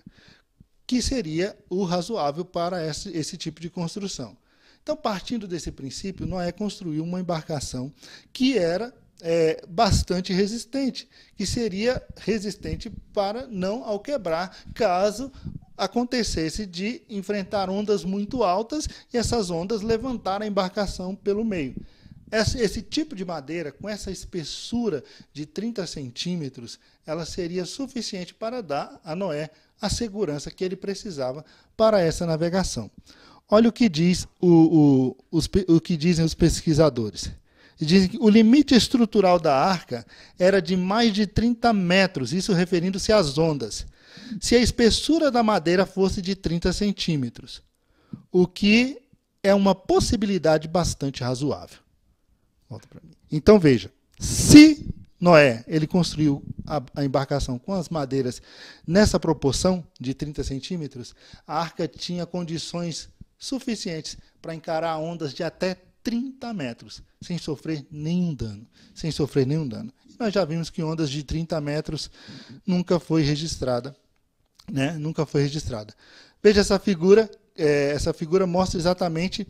Speaker 1: que seria o razoável para esse tipo de construção. Então, partindo desse princípio, Noé construiu uma embarcação que era bastante resistente, que seria resistente para não alquebrar caso acontecesse de enfrentar ondas muito altas e essas ondas levantaram a embarcação pelo meio. Esse tipo de madeira, com essa espessura de 30 centímetros, ela seria suficiente para dar a Noé a segurança que ele precisava para essa navegação. Olha o que diz o que dizem os pesquisadores. Dizem que o limite estrutural da arca era de mais de 30 metros, isso referindo-se às ondas, se a espessura da madeira fosse de 30 centímetros, o que é uma possibilidade bastante razoável. Volta para mim. Então, veja, se Noé ele construiu a embarcação com as madeiras nessa proporção de 30 centímetros, a arca tinha condições suficientes para encarar ondas de até 30 metros, sem sofrer nenhum dano. E nós já vimos que ondas de 30 metros nunca foi registrada. Né? Nunca foi registrada. Veja essa figura mostra exatamente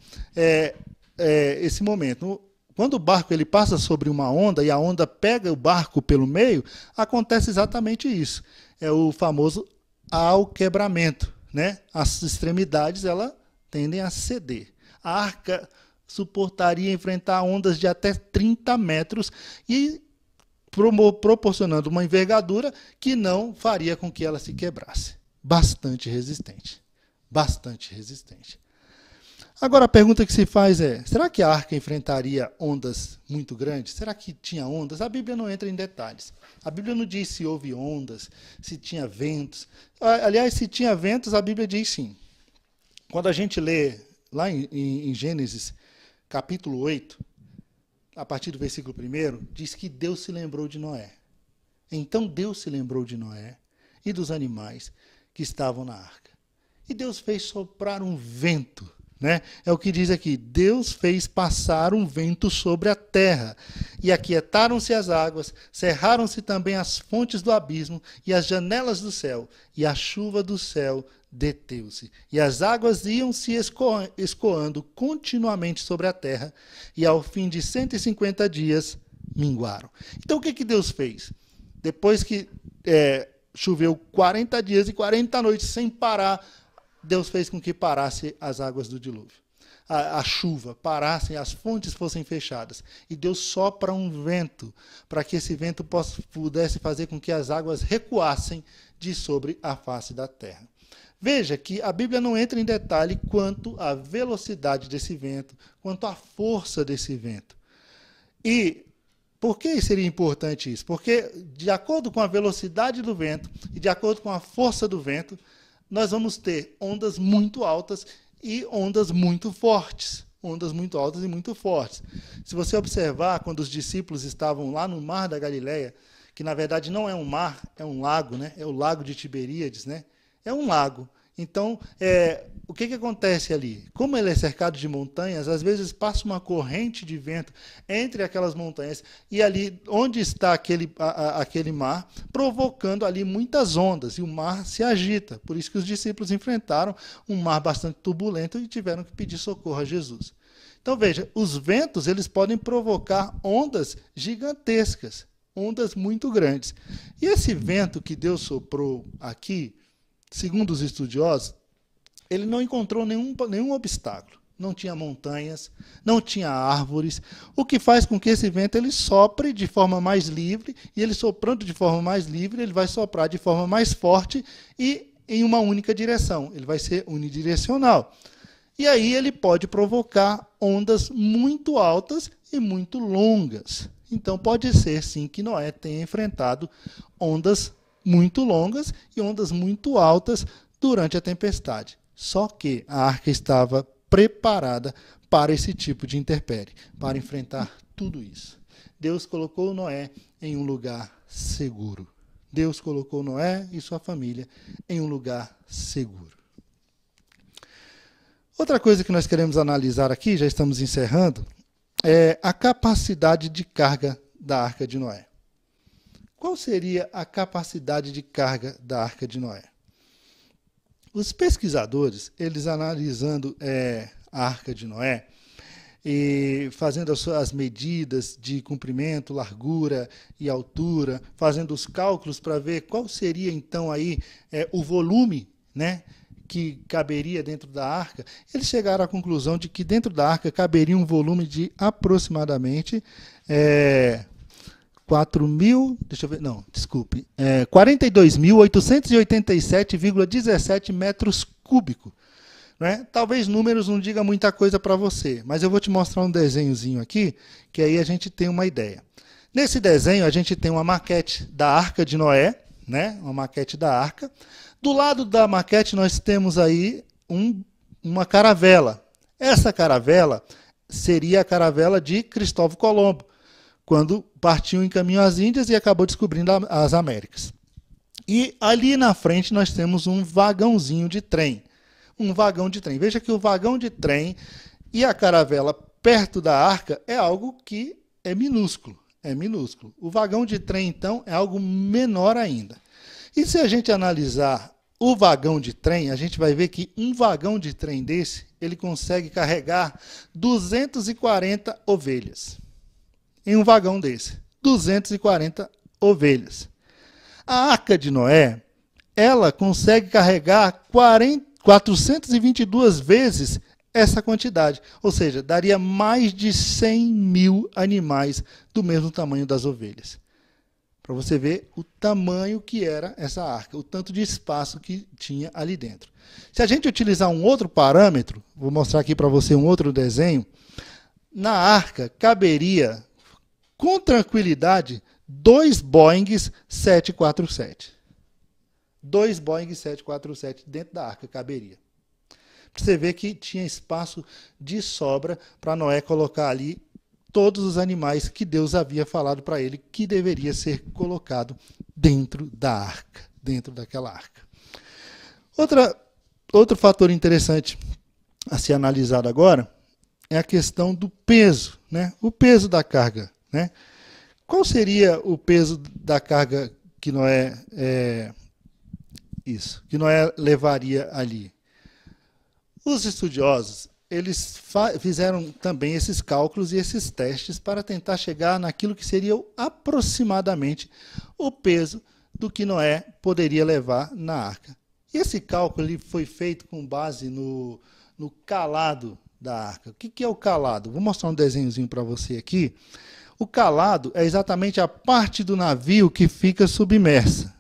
Speaker 1: esse momento. Quando o barco ele passa sobre uma onda e a onda pega o barco pelo meio, acontece exatamente isso. É o famoso alquebramento, né? As extremidades elas tendem a ceder. A arca suportaria enfrentar ondas de até 30 metros e proporcionando uma envergadura que não faria com que ela se quebrasse. Bastante resistente. Bastante resistente. Agora a pergunta que se faz é, será que a arca enfrentaria ondas muito grandes? Será que tinha ondas? A Bíblia não entra em detalhes. A Bíblia não diz se houve ondas, se tinha ventos. Aliás, se tinha ventos, a Bíblia diz sim. Quando a gente lê lá em Gênesis, capítulo 8, a partir do versículo 1, diz que Deus se lembrou de Noé. Então Deus se lembrou de Noé e dos animais que estavam na arca. E Deus fez soprar um vento. Né? É o que diz aqui, Deus fez passar um vento sobre a terra, e aquietaram-se as águas, cerraram-se também as fontes do abismo e as janelas do céu, e a chuva do céu deteu-se, e as águas iam se escoando continuamente sobre a terra, e ao fim de 150 dias minguaram. Então o que Deus fez? Depois que choveu 40 dias e 40 noites sem parar, Deus fez com que parasse as águas do dilúvio. A chuva parassem, as fontes fossem fechadas. E Deus sopra um vento, para que esse vento pudesse fazer com que as águas recuassem de sobre a face da terra. Veja que a Bíblia não entra em detalhe quanto à velocidade desse vento, quanto à força desse vento. E por que seria importante isso? Porque, de acordo com a velocidade do vento e de acordo com a força do vento, nós vamos ter ondas muito altas e ondas muito fortes. Ondas muito altas e muito fortes. Se você observar, quando os discípulos estavam lá no mar da Galileia, que na verdade não é um mar, é um lago, né? É o lago de Tiberíades, né? É um lago. Então, o que acontece ali? Como ele é cercado de montanhas, às vezes passa uma corrente de vento entre aquelas montanhas e ali onde está aquele mar, provocando ali muitas ondas, e o mar se agita. Por isso que os discípulos enfrentaram um mar bastante turbulento e tiveram que pedir socorro a Jesus. Então, veja, os ventos eles podem provocar ondas gigantescas, ondas muito grandes. E esse vento que Deus soprou aqui, segundo os estudiosos, ele não encontrou nenhum obstáculo. Não tinha montanhas, não tinha árvores, o que faz com que esse vento ele sopre de forma mais livre, e ele soprando de forma mais livre, ele vai soprar de forma mais forte e em uma única direção. Ele vai ser unidirecional. E aí ele pode provocar ondas muito altas e muito longas. Então pode ser, sim, que Noé tenha enfrentado ondas muito longas e ondas muito altas durante a tempestade. Só que a arca estava preparada para esse tipo de intempérie, para enfrentar tudo isso. Deus colocou Noé em um lugar seguro. Deus colocou Noé e sua família em um lugar seguro. Outra coisa que nós queremos analisar aqui, já estamos encerrando, é a capacidade de carga da arca de Noé. Qual seria a capacidade de carga da arca de Noé? Os pesquisadores, eles analisando a arca de Noé e fazendo as medidas de comprimento, largura e altura, fazendo os cálculos para ver qual seria então aí o volume, né, que caberia dentro da arca, eles chegaram à conclusão de que dentro da arca caberia um volume de aproximadamente 42.887,17 metros cúbicos. Né? Talvez números não digam muita coisa para você, mas eu vou te mostrar um desenhozinho aqui, que aí a gente tem uma ideia. Nesse desenho, a gente tem uma maquete da Arca de Noé, né? Uma maquete da arca. Do lado da maquete, nós temos aí uma caravela. Essa caravela seria a caravela de Cristóvão Colombo, quando partiu em caminho às Índias e acabou descobrindo as Américas. E ali na frente nós temos um vagãozinho de trem. Um vagão de trem. Veja que o vagão de trem e a caravela perto da arca é algo que é minúsculo. É minúsculo. O vagão de trem, então, é algo menor ainda. E se a gente analisar o vagão de trem, a gente vai ver que um vagão de trem desse, ele consegue carregar 240 ovelhas. em um vagão desse. 240 ovelhas. A Arca de Noé, ela consegue carregar 422 vezes essa quantidade. Ou seja, daria mais de 100 mil animais do mesmo tamanho das ovelhas. Para você ver o tamanho que era essa arca, o tanto de espaço que tinha ali dentro. Se a gente utilizar um outro parâmetro, vou mostrar aqui para você um outro desenho, na arca caberia, com tranquilidade, 2 Boeings 747. 2 Boeing 747 dentro da arca caberia. Você vê que tinha espaço de sobra para Noé colocar ali todos os animais que Deus havia falado para ele que deveria ser colocado dentro da arca, dentro daquela arca. Outro fator interessante a ser analisado agora é a questão do peso, né? O peso da carga, né? Qual seria o peso da carga que Noé levaria ali? Os estudiosos, eles fizeram também esses cálculos e esses testes para tentar chegar naquilo que seria aproximadamente o peso do que Noé poderia levar na arca. E esse cálculo ele foi feito com base no calado da arca. O que é o calado? Vou mostrar um desenhozinho para você aqui. O calado é exatamente a parte do navio que fica submersa.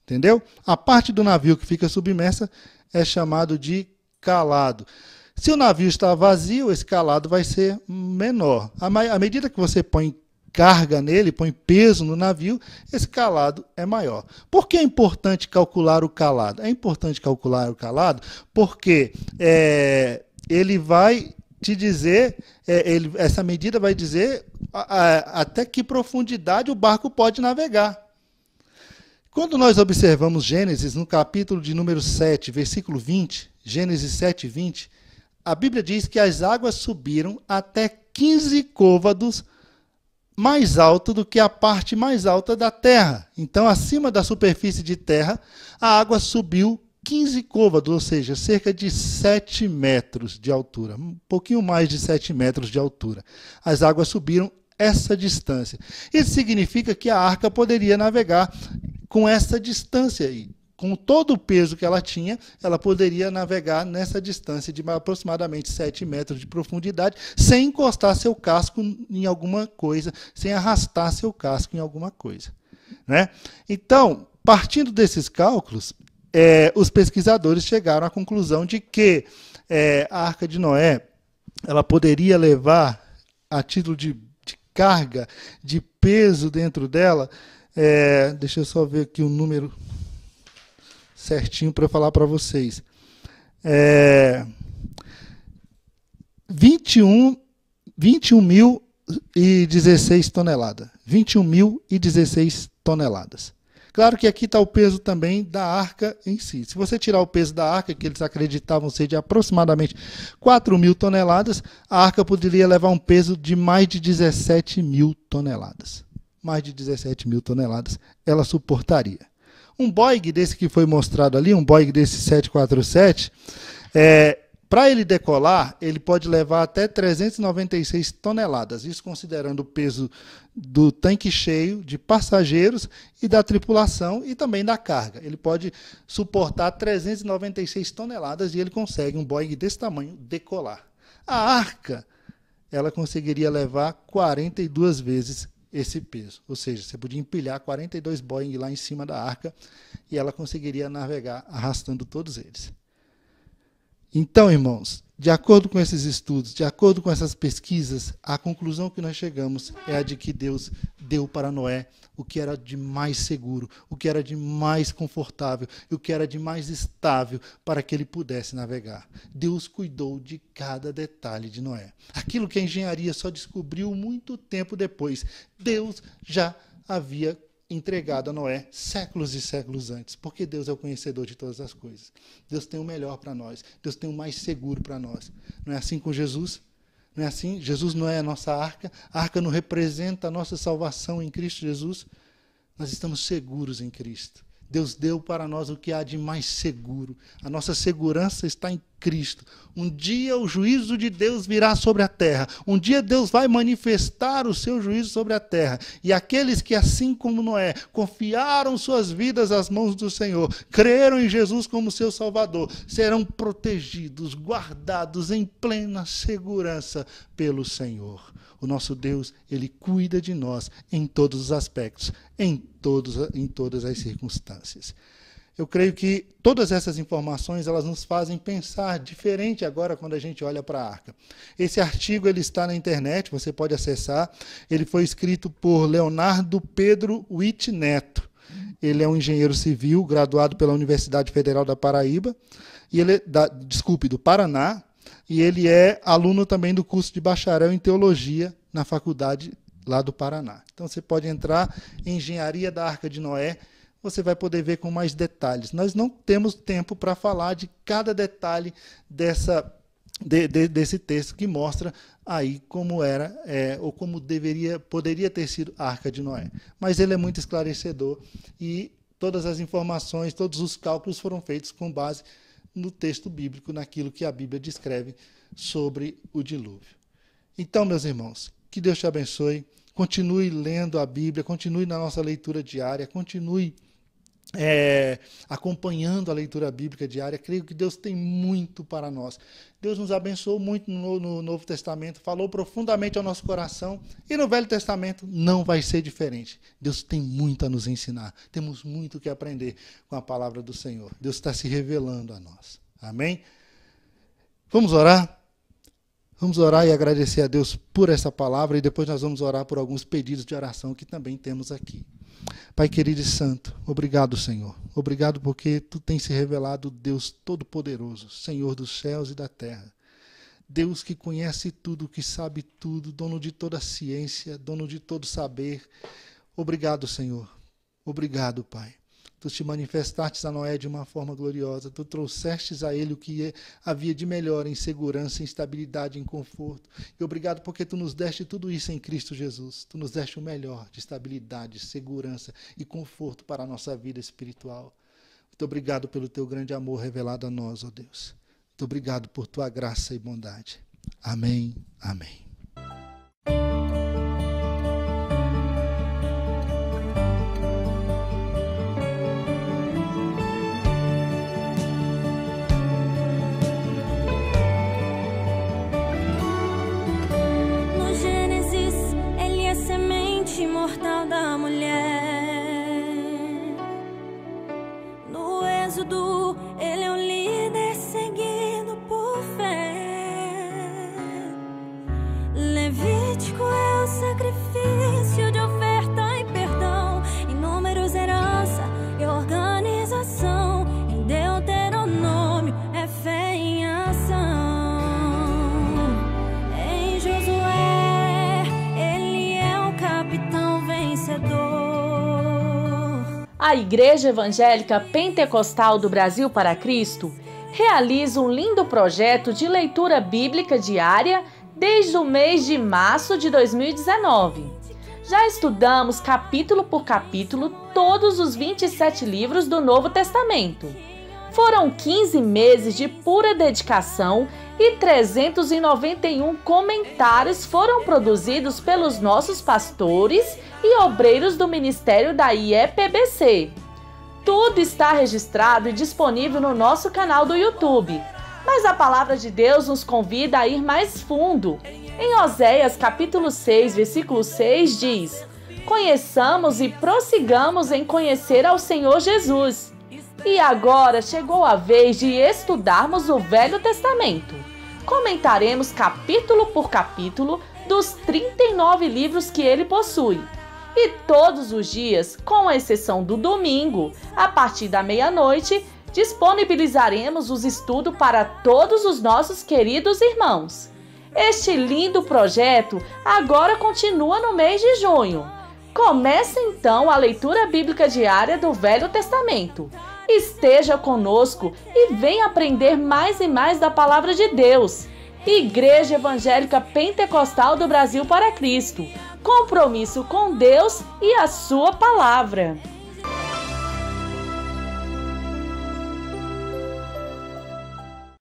Speaker 1: Entendeu? A parte do navio que fica submersa é chamado de calado. Se o navio está vazio, esse calado vai ser menor. À medida que você põe carga nele, põe peso no navio, esse calado é maior. Por que é importante calcular o calado? É importante calcular o calado porque ele vai te dizer, essa medida vai dizer até que profundidade o barco pode navegar. Quando nós observamos Gênesis, no capítulo de número 7, versículo 20, Gênesis 7, 20, a Bíblia diz que as águas subiram até 15 côvados mais alto do que a parte mais alta da terra. Então, acima da superfície de terra, a água subiu 15 côvados, ou seja, cerca de 7 metros de altura, um pouquinho mais de 7 metros de altura. As águas subiram essa distância. Isso significa que a arca poderia navegar com essa distância aí. Com todo o peso que ela tinha, ela poderia navegar nessa distância de aproximadamente 7 metros de profundidade, sem encostar seu casco em alguma coisa, sem arrastar seu casco em alguma coisa, né? Então, partindo desses cálculos, os pesquisadores chegaram à conclusão de que a Arca de Noé ela poderia levar, a título de carga, de peso dentro dela, deixa eu só ver aqui o número certinho para falar para vocês. 21.016 toneladas. 21.016 toneladas. Claro que aqui está o peso também da arca em si. Se você tirar o peso da arca, que eles acreditavam ser de aproximadamente 4.000 toneladas, a arca poderia levar um peso de mais de 17.000 toneladas. Mais de 17.000 toneladas ela suportaria. Um Boeing desse que foi mostrado ali, um Boeing desse 747, para ele decolar, ele pode levar até 396 toneladas, isso considerando o peso do tanque cheio, de passageiros e da tripulação e também da carga. Ele pode suportar 396 toneladas e ele consegue, um Boeing desse tamanho, decolar. A arca, ela conseguiria levar 42 vezes esse peso. Ou seja, você podia empilhar 42 Boeing lá em cima da arca e ela conseguiria navegar arrastando todos eles. Então, irmãos, de acordo com esses estudos, de acordo com essas pesquisas, a conclusão que nós chegamos é a de que Deus deu para Noé o que era de mais seguro, o que era de mais confortável e o que era de mais estável para que ele pudesse navegar. Deus cuidou de cada detalhe de Noé. Aquilo que a engenharia só descobriu muito tempo depois, Deus já havia entregado a Noé séculos e séculos antes, porque Deus é o conhecedor de todas as coisas. Deus tem o melhor para nós, Deus tem o mais seguro para nós. Não é assim com Jesus? Não é assim? Jesus não é a nossa arca, a arca não representa a nossa salvação em Cristo Jesus. Nós estamos seguros em Cristo. Deus deu para nós o que há de mais seguro. A nossa segurança está em Cristo. Um dia o juízo de Deus virá sobre a terra. Um dia Deus vai manifestar o seu juízo sobre a terra. E aqueles que, assim como Noé, confiaram suas vidas às mãos do Senhor, creram em Jesus como seu Salvador, serão protegidos, guardados em plena segurança pelo Senhor. O nosso Deus, Ele cuida de nós em todos os aspectos, em todas as circunstâncias. Eu creio que todas essas informações elas nos fazem pensar diferente agora quando a gente olha para a arca. Esse artigo ele está na internet, você pode acessar. Ele foi escrito por Leonardo Pedro Witt Neto. Ele é um engenheiro civil, graduado pela Universidade Federal da Paraíba, e ele do Paraná, e ele é aluno também do curso de bacharel em teologia na faculdade lá do Paraná. Então você pode entrar em Engenharia da Arca de Noé, você vai poder ver com mais detalhes. Nós não temos tempo para falar de cada detalhe desse texto que mostra aí como era ou como poderia ter sido a Arca de Noé. Mas ele é muito esclarecedor e todas as informações, todos os cálculos foram feitos com base no texto bíblico, naquilo que a Bíblia descreve sobre o dilúvio. Então, meus irmãos, que Deus te abençoe. Continue lendo a Bíblia, continue na nossa leitura diária, continue acompanhando a leitura bíblica diária. Creio que Deus tem muito para nós. Deus nos abençoou muito no Novo Testamento, falou profundamente ao nosso coração, e no Velho Testamento não vai ser diferente. Deus tem muito a nos ensinar, temos muito que aprender com a palavra do Senhor. Deus está se revelando a nós. Amém? Vamos orar? Vamos orar e agradecer a Deus por essa palavra, e depois nós vamos orar por alguns pedidos de oração que também temos aqui. Pai querido e santo, obrigado, Senhor. Obrigado porque Tu tens se revelado Deus Todo-Poderoso, Senhor dos céus e da terra. Deus que conhece tudo, que sabe tudo, dono de toda a ciência, dono de todo saber. Obrigado, Senhor. Obrigado, Pai. Tu te manifestastes a Noé de uma forma gloriosa. Tu trouxestes a ele o que havia de melhor em segurança, em estabilidade, em conforto. E obrigado porque Tu nos deste tudo isso em Cristo Jesus. Tu nos deste o melhor de estabilidade, segurança e conforto para a nossa vida espiritual. Muito obrigado pelo Teu grande amor revelado a nós, ó Deus. Muito obrigado por Tua graça e bondade. Amém. Amém.
Speaker 2: Imortal da mulher. No Êxodo, ele é um líder seguido por fé. Levítico é o sacrifício de oferta e perdão. Em Números, herança e organização. Em Deuteronômio, é fé em ação. Em Josué, ele é o capitão vencedor.
Speaker 3: A Igreja Evangélica Pentecostal do Brasil para Cristo realiza um lindo projeto de leitura bíblica diária desde o mês de março de 2019. Já estudamos capítulo por capítulo todos os 27 livros do Novo Testamento. Foram 15 meses de pura dedicação e 391 comentários foram produzidos pelos nossos pastores e obreiros do ministério da IEPBC. Tudo está registrado e disponível no nosso canal do YouTube. Mas a palavra de Deus nos convida a ir mais fundo. Em Oséias capítulo 6, versículo 6 diz: conheçamos e prossigamos em conhecer ao Senhor Jesus. E agora chegou a vez de estudarmos o Velho Testamento. Comentaremos capítulo por capítulo dos 39 livros que ele possui. E todos os dias, com exceção do domingo, a partir da meia-noite, disponibilizaremos os estudos para todos os nossos queridos irmãos. Este lindo projeto agora continua no mês de junho. Comece então a leitura bíblica diária do Velho Testamento. Esteja conosco e venha aprender mais e mais da Palavra de Deus. Igreja Evangélica Pentecostal do Brasil para Cristo. Compromisso com Deus e a Sua Palavra.